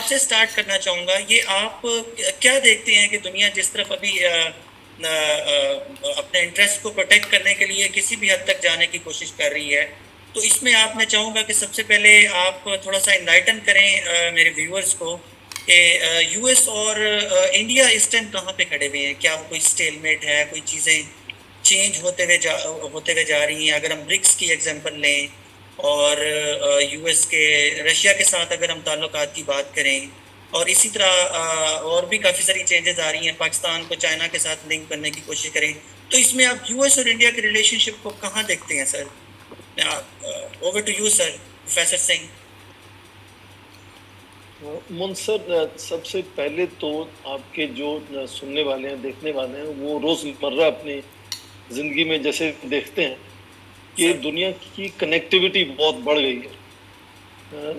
आपसे स्टार्ट करना चाहूँगा। ये आप क्या देखते हैं कि दुनिया जिस तरफ अभी अपने इंटरेस्ट को प्रोटेक्ट करने के लिए किसी भी हद तक जाने की कोशिश कर रही है, तो इसमें आप मैं चाहूँगा कि सबसे पहले आप थोड़ा-सा एनलाइटन करें मेरे व्यूअर्स को कि यूएस और इंडिया इस टाइम कहाँ पे खड़े हुए हैं? क्या वो कोई स्टेलमेट है, कोई चीज़ें चेंज होते हुए जा रही हैं? अगर हम ब्रिक्स की एग्ज़ाम्पल लें और यूएस के रशिया के साथ अगर हम ताल्लुकात की बात करें और इसी तरह और भी काफ़ी सारी चेंजेस आ रही हैं, पाकिस्तान को चाइना के साथ लिंक करने की कोशिश करें, तो इसमें आप यूएस और इंडिया के रिलेशनशिप को कहाँ देखते हैं sir? Over to you sir, professor Singh. मुनसर, सबसे पहले तो आपके जो सुनने वाले हैं, देखने वाले हैं, वो रोजमर्रा अपनी जिंदगी में जैसे देखते हैं कि सर दुनिया की कनेक्टिविटी बहुत बढ़ गई है।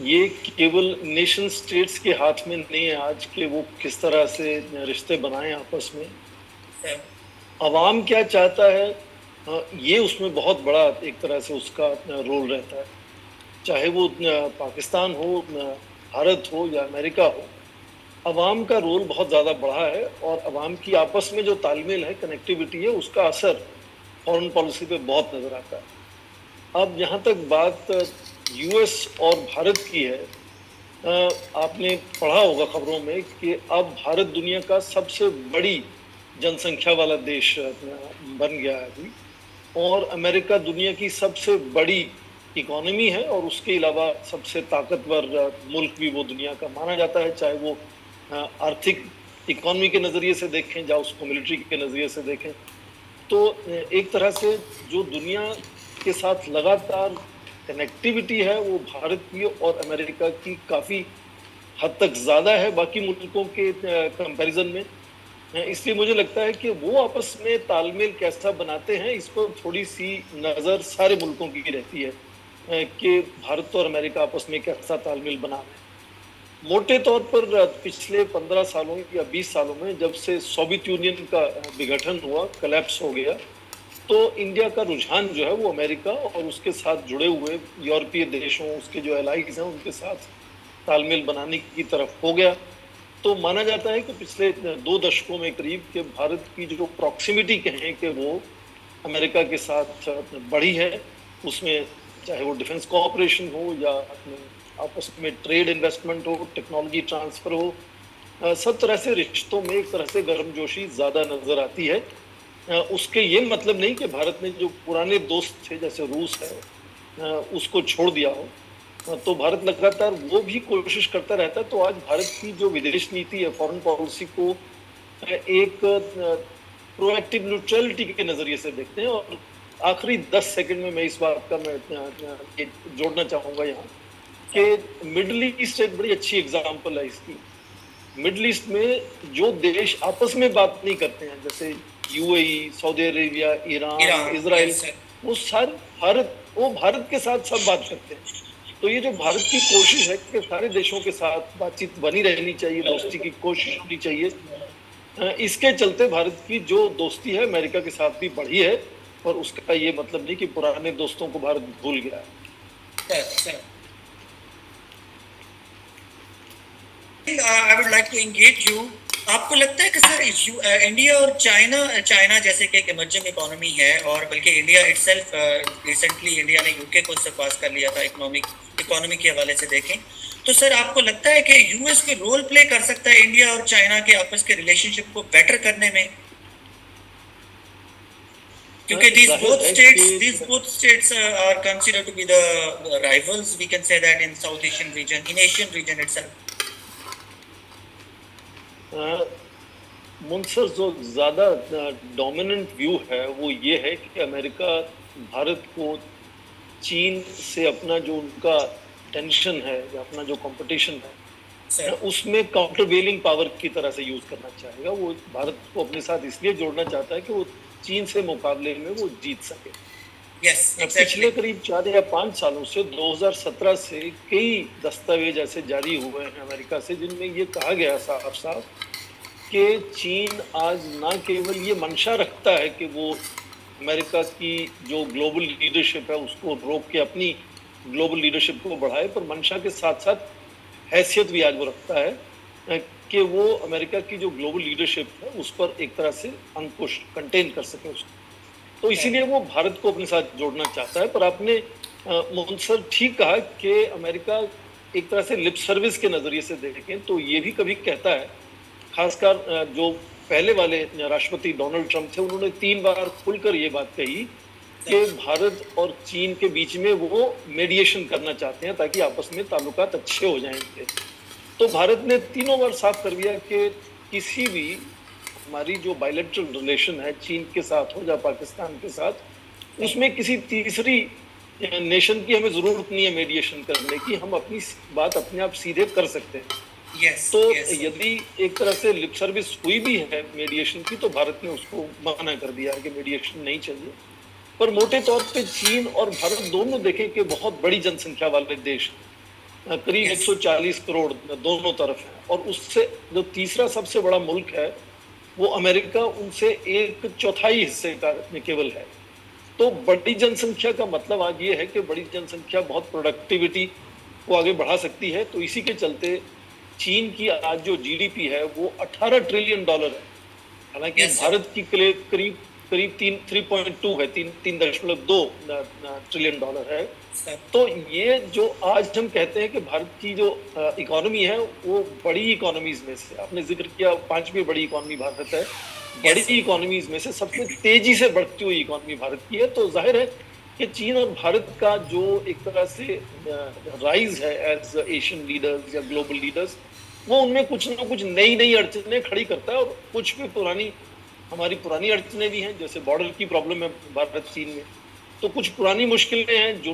ये केवल नेशन स्टेट्स के हाथ में नहीं है आज के वो किस तरह से रिश्ते बनाएं आपस में। सर अवाम क्या चाहता है, ये उसमें बहुत बड़ा एक तरह से उसका रोल रहता है। चाहे वो पाकिस्तान हो, भारत हो या अमेरिका हो, अवाम का रोल बहुत ज़्यादा बढ़ा है और अवाम की आपस में जो तालमेल है, कनेक्टिविटी है, उसका असर फॉरेन पॉलिसी पे बहुत नज़र आता है। अब जहाँ तक बात यूएस और भारत की है, आपने पढ़ा होगा खबरों में कि अब भारत दुनिया का सबसे बड़ी जनसंख्या वाला देश बन गया है अभी, और अमेरिका दुनिया की सबसे बड़ी इकोनॉमी है और उसके अलावा सबसे ताकतवर मुल्क भी वो दुनिया का माना जाता है, चाहे वो आर्थिक इकोनॉमी के नज़रिए से देखें या उसको मिलिट्री के नज़रिए से देखें। तो एक तरह से जो दुनिया के साथ लगातार कनेक्टिविटी है वो भारत की और अमेरिका की काफ़ी हद तक ज़्यादा है बाकी मुल्कों के कंपैरिजन में। इसलिए मुझे लगता है कि वो आपस में तालमेल कैसा बनाते हैं, इस पर थोड़ी सी नज़र सारे मुल्कों की रहती है कि भारत और अमेरिका आपस में कैसा तालमेल बना रहे हैं। मोटे तौर पर पिछले 15 सालों या 20 सालों में जब से सोवियत यूनियन का विघटन हुआ, कोलैप्स हो गया, तो इंडिया का रुझान जो है वो अमेरिका और उसके साथ जुड़े हुए यूरोपीय देशों, उसके जो एलाइज हैं, उनके साथ तालमेल बनाने की तरफ हो गया। तो माना जाता है कि पिछले 2 दशकों में करीब के भारत की जो प्रॉक्सिमिटी कहें कि वो अमेरिका के साथ बढ़ी है, उसमें चाहे वो डिफेंस कोऑपरेशन हो या आपस में ट्रेड इन्वेस्टमेंट हो, टेक्नोलॉजी ट्रांसफर हो, सब तरह से रिश्तों में एक तरह से गर्मजोशी ज़्यादा नज़र आती है। उसके ये मतलब नहीं कि भारत ने जो पुराने दोस्त थे जैसे रूस है उसको छोड़ दिया हो। तो भारत लगातार वो भी कोशिश करता रहता है। तो आज भारत की जो विदेश नीति है, फॉरेन पॉलिसी को एक प्रोएक्टिव न्यूट्रलिटी के नज़रिए से देखते हैं। और आखिरी 10 सेकंड में मैं इस बात का मैं जोड़ना चाहूँगा यहाँ कि मिडल ईस्ट एक बड़ी अच्छी एग्जाम्पल है इसकी। मिडल ईस्ट में जो देश आपस में बात नहीं करते हैं, जैसे UAE, Saudi Arabia, Iran, Iran, Israel, yes sir. वो सारे भारत के साथ सब बात करते हैं। तो ये जो भारत की कोशिश है कि सारे देशों के साथ बातचीत बनी रहनी चाहिए, दोस्ती की कोशिश होनी चाहिए, इसके चलते भारत की जो दोस्ती है अमेरिका के साथ भी बढ़ी है। और उसका ये मतलब नहीं कि पुराने दोस्तों को भारत भूल गया है। Sir I would like to engage you. आपको लगता है कि सर इंडिया और चाइना जैसे कि एक इमर्जिंग इकोनॉमी है, और बल्कि इंडिया इटसेल्फ रिसेंटली इंडिया ने यूके को सरपास कर लिया था इकोनॉमी के हवाले से देखें, तो सर आपको लगता है कि यूएस के रोल प्ले कर सकता है इंडिया और चाइना के आपस के रिलेशनशिप को बेटर करने में? क्योंकि these both states are considered to be the rivals, we can say that, in South Asian region, in Asian region itself. मुनसर, जो ज़्यादा डोमिनेंट व्यू है वो ये है कि अमेरिका भारत को चीन से अपना जो उनका टेंशन है या अपना जो कंपटीशन है उसमें काउंटरवेलिंग पावर की तरह से यूज करना चाहेगा। वो भारत को अपने साथ इसलिए जोड़ना चाहता है कि वो चीन से मुकाबले में वो जीत सके। exactly. पिछले करीब 4 या 5 सालों से 2017 से कई दस्तावेज ऐसे जारी हुए हैं अमेरिका से जिनमें ये कहा गया साफ साफ कि चीन आज ना केवल ये मंशा रखता है कि वो अमेरिका की जो ग्लोबल लीडरशिप है उसको रोक के अपनी ग्लोबल लीडरशिप को बढ़ाए, पर मंशा के साथ साथ हैसियत भी आज वो रखता है कि वो अमेरिका की जो ग्लोबल लीडरशिप है उस पर एक तरह से अंकुश कंटेन कर सके उसको। तो इसीलिए वो भारत को अपने साथ जोड़ना चाहता है। पर आपने मोहन सर ठीक कहा कि अमेरिका एक तरह से लिप सर्विस के नजरिए से देखें तो ये भी कभी कहता है, खासकर जो पहले वाले राष्ट्रपति डोनाल्ड ट्रंप थे, उन्होंने 3 बार खुलकर ये बात कही कि भारत और चीन के बीच में वो मेडिएशन करना चाहते हैं ताकि आपस में ताल्लुकात अच्छे हो जाएंगे। तो भारत ने तीनों बार साफ कर दिया कि किसी भी हमारी जो बायलैटरल रिलेशन है चीन के साथ हो या पाकिस्तान के साथ, उसमें किसी तीसरी नेशन की हमें जरूरत नहीं है मेडिएशन करने की, हम अपनी बात अपने आप सीधे कर सकते हैं। तो यदि एक तरह से लिप सर्विस हुई भी है मेडिएशन की तो भारत ने उसको मना कर दिया कि मेडिएशन नहीं चाहिए। पर मोटे तौर पे चीन और भारत दोनों देखें कि बहुत बड़ी जनसंख्या वाले देश, करीब 140 करोड़ दोनों तरफ है, और उससे जो तीसरा सबसे बड़ा मुल्क है वो अमेरिका उनसे 1/4 हिस्से का केवल है। तो बड़ी जनसंख्या का मतलब आज ये है कि बड़ी जनसंख्या बहुत प्रोडक्टिविटी को आगे बढ़ा सकती है। तो इसी के चलते चीन की आज जो जीडीपी है वो $18 ट्रिलियन है, हालांकि भारत की करीब 3.2 है, 3.2 ट्रिलियन है। तो ये जो आज हम कहते हैं कि भारत की जो इकोनॉमी है वो बड़ी इकोनॉमीज में से, आपने जिक्र किया 5वीं बड़ी इकोनॉमी भारत है, बड़ी इकोनॉमीज में से सबसे तेजी से बढ़ती हुई इकोनॉमी भारत की है। तो जाहिर है कि चीन और भारत का जो एक तरह से राइज है एज एशियन लीडर्स या ग्लोबल लीडर्स, वो उनमें कुछ ना कुछ नई अड़चनें खड़ी करता है, और कुछ भी हमारी पुरानी अड़चनें भी हैं, जैसे बॉर्डर की प्रॉब्लम है भारत चीन में, तो कुछ पुरानी मुश्किलें हैं जो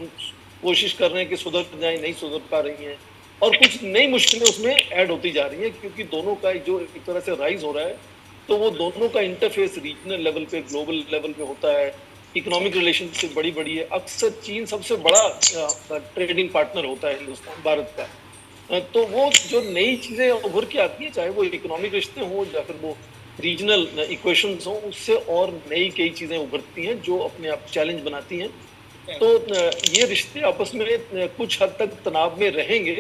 कोशिश कर रहे हैं कि सुधर जाए, नहीं सुधर पा रही हैं, और कुछ नई मुश्किलें उसमें ऐड होती जा रही हैं, क्योंकि दोनों का जो एक तरह से राइज हो रहा है तो वो दोनों का इंटरफेस रीजनल लेवल पे ग्लोबल लेवल पे होता है, इकोनॉमिक रिलेशनशिप बड़ी है। अक्सर चीन सबसे बड़ा ट्रेडिंग पार्टनर होता है हिंदुस्तान भारत का। तो वो जो नई चीजें उभर के आती हैं, चाहे वो इकोनॉमिक रिश्ते हों या फिर वो रीजनल इक्वेशंस हों, उससे और नई कई चीजें उभरती हैं जो अपने आप चैलेंज बनाती हैं। तो ये रिश्ते आपस में कुछ हद तक तनाव में रहेंगे,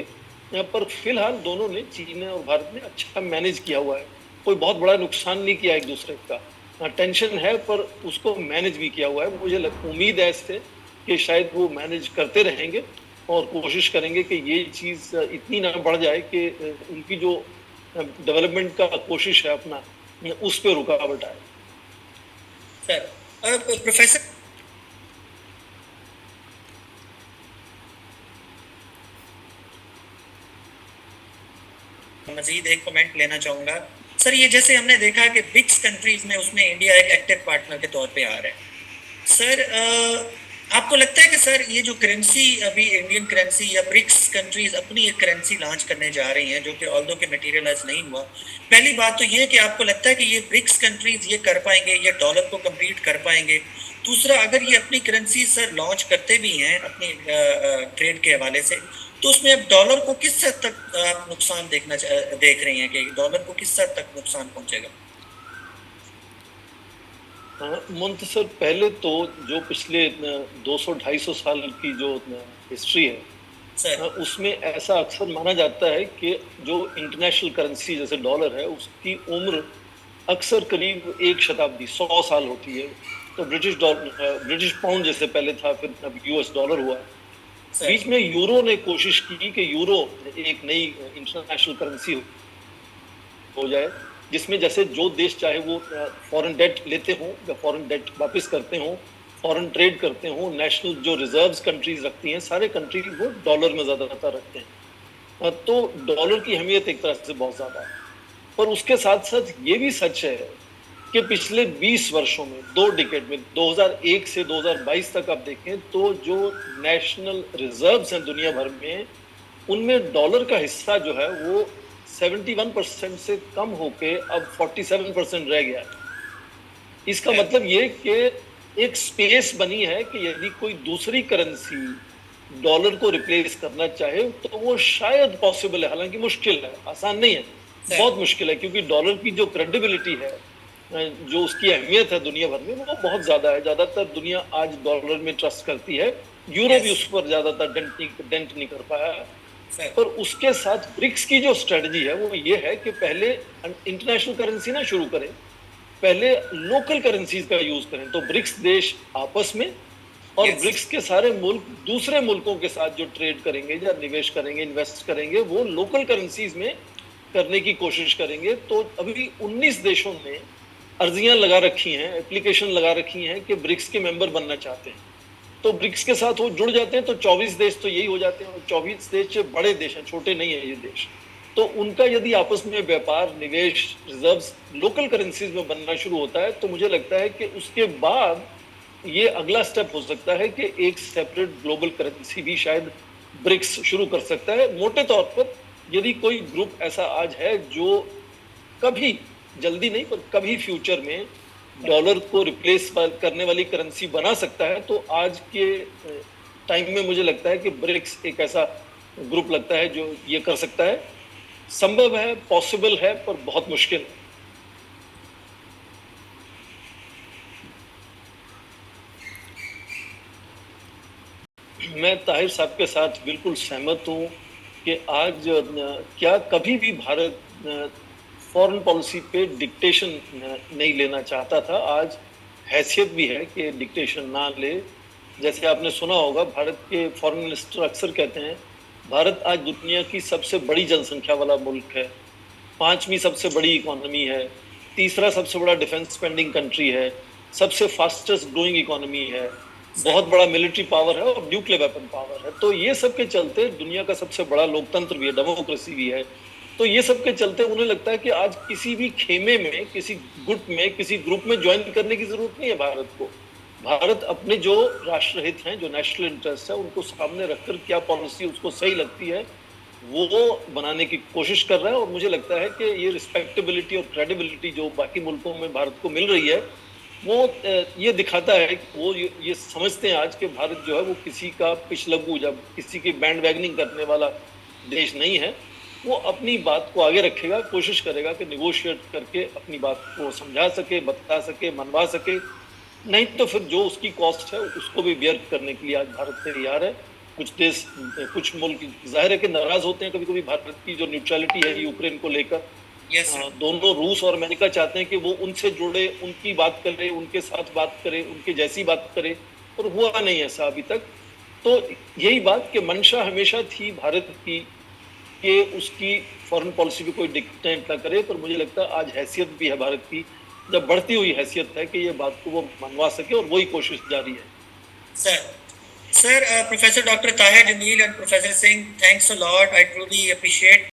पर फिलहाल दोनों ने, चीन और भारत ने अच्छा मैनेज किया हुआ है, कोई बहुत बड़ा नुकसान नहीं किया एक दूसरे का। टेंशन है पर उसको मैनेज भी किया हुआ है। मुझे उम्मीद है इससे कि शायद वो मैनेज करते रहेंगे और कोशिश करेंगे कि ये चीज़ इतनी ना बढ़ जाए कि उनकी जो डेवलपमेंट का कोशिश है अपना, उस पर रुकावट आए। सर प्रोफेसर मजीद एक कमेंट लेना चाहूंगा सर। ये जैसे हमने देखा कि ब्रिक्स कंट्रीज में उसमें इंडिया एक एक्टिव पार्टनर के तौर पे आ रहा है सर। आपको लगता है कि सर ये जो करेंसी अभी इंडियन करेंसी या ब्रिक्स कंट्रीज अपनी एक करेंसी लॉन्च करने जा रही हैं, जो कि ऑल्दो के मटेरियलाइज नहीं हुआ, पहली बात तो ये कि आपको लगता है कि ये ब्रिक्स कंट्रीज ये कर पाएंगे, ये डॉलर को कम्पीट कर पाएंगे? दूसरा, अगर ये अपनी करेंसी सर लॉन्च करते भी हैं अपनी ट्रेड के हवाले से, तो उसमें अब डॉलर को किस हद तक आप नुकसान देख रही हैं कि डॉलर को किस हद तक नुकसान पहुंचेगा? मुंतसर, पहले तो जो पिछले 200-250 साल की जो हिस्ट्री है उसमें ऐसा अक्सर माना जाता है कि जो इंटरनेशनल करेंसी जैसे डॉलर है उसकी उम्र अक्सर करीब 1 शताब्दी 100 साल होती है। तो ब्रिटिश पाउंड जैसे पहले था, फिर अब यूएस डॉलर हुआ। बीच में यूरो ने कोशिश की कि यूरो एक नई इंटरनेशनल करेंसी हो जाए, जिसमें जैसे जो देश चाहे वो फॉरेन डेट लेते हों या फॉरेन डेट वापस करते हों, फॉरेन ट्रेड करते हों, नेशनल जो रिजर्व्स कंट्रीज रखती हैं, सारे कंट्रीज वो डॉलर में ज़्यादातर रखते हैं। तो डॉलर की अहमियत एक तरह से बहुत ज़्यादा है। पर उसके साथ साथ ये भी सच है कि पिछले 20 वर्षों में, 2 डिकेड में, 2001 से 2022 तक आप देखें तो जो नेशनल रिजर्व्स हैं दुनिया भर में, उनमें डॉलर का हिस्सा जो है वो 71% से कम होके अब 47% रह गया। इसका मतलब ये कि एक स्पेस बनी है कि यदि कोई दूसरी करेंसी डॉलर को रिप्लेस करना चाहे तो वो शायद पॉसिबल है, हालांकि मुश्किल है, आसान नहीं है, बहुत मुश्किल है, क्योंकि डॉलर की जो क्रेडिबिलिटी है, जो उसकी अहमियत है दुनिया भर में, वो बहुत ज्यादा है। ज्यादातर दुनिया आज डॉलर में ट्रस्ट करती है, यूरो भी उस पर ज्यादातर डेंट नहीं कर पाया। सर। पर उसके साथ ब्रिक्स की जो स्ट्रेटजी है वो ये है कि पहले इंटरनेशनल करेंसी ना शुरू करें, पहले लोकल करेंसीज का यूज करें। तो ब्रिक्स देश आपस में और यस। ब्रिक्स के सारे मुल्क दूसरे मुल्कों के साथ जो ट्रेड करेंगे या निवेश करेंगे, इन्वेस्ट करेंगे, वो लोकल करेंसीज में करने की कोशिश करेंगे। तो अभी 19 देशों ने अर्जियां लगा रखी हैं, एप्लीकेशन लगा रखी हैं कि ब्रिक्स के मेंबर बनना चाहते हैं। तो ब्रिक्स के साथ वो जुड़ जाते हैं तो 24 देश तो यही हो जाते हैं, और 24 देश बड़े देश हैं, छोटे नहीं है ये देश। तो उनका यदि आपस में व्यापार, निवेश, रिजर्व्स लोकल करेंसीज में बनना शुरू होता है, तो मुझे लगता है कि उसके बाद ये अगला स्टेप हो सकता है कि एक सेपरेट ग्लोबल करेंसी भी शायद ब्रिक्स शुरू कर सकता है। मोटे तौर पर यदि कोई ग्रुप ऐसा आज है जो कभी, जल्दी नहीं पर कभी फ्यूचर में डॉलर को रिप्लेस करने वाली करेंसी बना सकता है, तो आज के टाइम में मुझे लगता है कि ब्रिक्स एक ऐसा ग्रुप लगता है जो ये कर सकता है। संभव है, पॉसिबल है, पर बहुत मुश्किल है। मैं ताहिर साहब के साथ बिल्कुल सहमत हूँ कि आज क्या कभी भी भारत फॉरेन पॉलिसी पे डिक्टेशन नहीं लेना चाहता था। आज हैसियत भी है कि डिक्टेशन ना ले। जैसे आपने सुना होगा, भारत के फॉरेन मिनिस्टर अक्सर कहते हैं भारत आज दुनिया की सबसे बड़ी जनसंख्या वाला मुल्क है, 5वीं सबसे बड़ी इकोनॉमी है, तीसरा सबसे बड़ा डिफेंस स्पेंडिंग कंट्री है, सबसे फास्टेस्ट ग्रोइंग इकोनॉमी है, बहुत बड़ा मिलिट्री पावर है और न्यूक्लियर वेपन पावर है। तो ये सब के चलते दुनिया का सबसे बड़ा लोकतंत्र भी है, डेमोक्रेसी भी है। तो ये सब के चलते उन्हें लगता है कि आज किसी भी खेमे में, किसी गुट में, किसी ग्रुप में ज्वाइन करने की जरूरत नहीं है भारत को। भारत अपने जो राष्ट्रहित हैं, जो नेशनल इंटरेस्ट है, उनको सामने रखकर क्या पॉलिसी उसको सही लगती है वो बनाने की कोशिश कर रहा है। और मुझे लगता है कि ये रिस्पेक्टेबिलिटी और क्रेडिबिलिटी जो बाकी मुल्कों में भारत को मिल रही है, वो ये दिखाता है कि वो ये समझते हैं आज के भारत जो है वो किसी का पिछलग्गू, जब किसी की बैंड वैगनिंग करने वाला देश नहीं है। वो अपनी बात को आगे रखेगा, कोशिश करेगा कि निगोशिएट करके अपनी बात को समझा सके, बता सके, मनवा सके। नहीं तो फिर जो उसकी कॉस्ट है उसको भी बेयर करने के लिए आज भारत तैयार है। कुछ देश, कुछ मुल्क जाहिर है कि नाराज होते हैं कभी कभी भारत की जो न्यूट्रलिटी है यूक्रेन को लेकर। Yes sir. दोनों रूस और अमेरिका चाहते हैं कि वो उनसे जुड़े, उनकी बात करे, उनके साथ बात करे, उनके जैसी बात करे, और हुआ नहीं ऐसा अभी तक। तो यही बात कि मंशा हमेशा थी भारत की कि उसकी फॉरेन पॉलिसी पे कोई डिक्टेट ना करे। पर मुझे लगता है आज हैसियत भी है भारत की, जब बढ़ती हुई हैसियत है कि ये बात को वो मनवा सके, और वही कोशिश जारी है। Sir, Sir, Professor Dr. Tahir Jamil and Professor Singh, thanks a lot. I truly appreciate